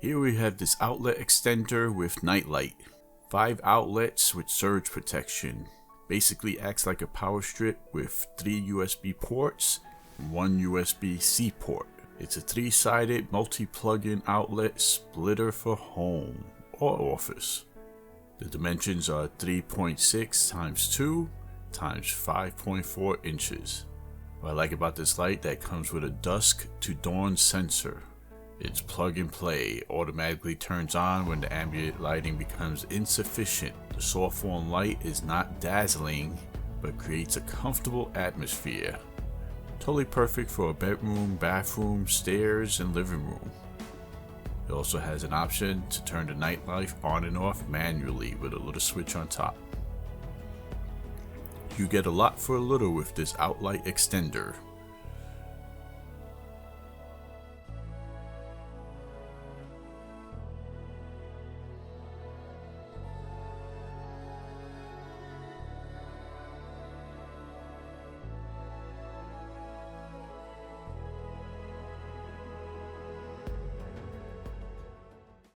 Here we have this outlet extender with nightlight. 5 outlets with surge protection. Basically acts like a power strip with 3 USB ports and 1 USB-C port. It's a 3-sided multi-plug-in outlet splitter for home or office. The dimensions are 3.6 times 2 times 5.4 inches. What I like about this light, that comes with a dusk to dawn sensor. It's plug and play, automatically turns on when the ambient lighting becomes insufficient. The soft form light is not dazzling, but creates a comfortable atmosphere. Totally perfect for a bedroom, bathroom, stairs, and living room. It also has an option to turn the nightlight on and off manually with a little switch on top. You get a lot for a little with this outlight extender.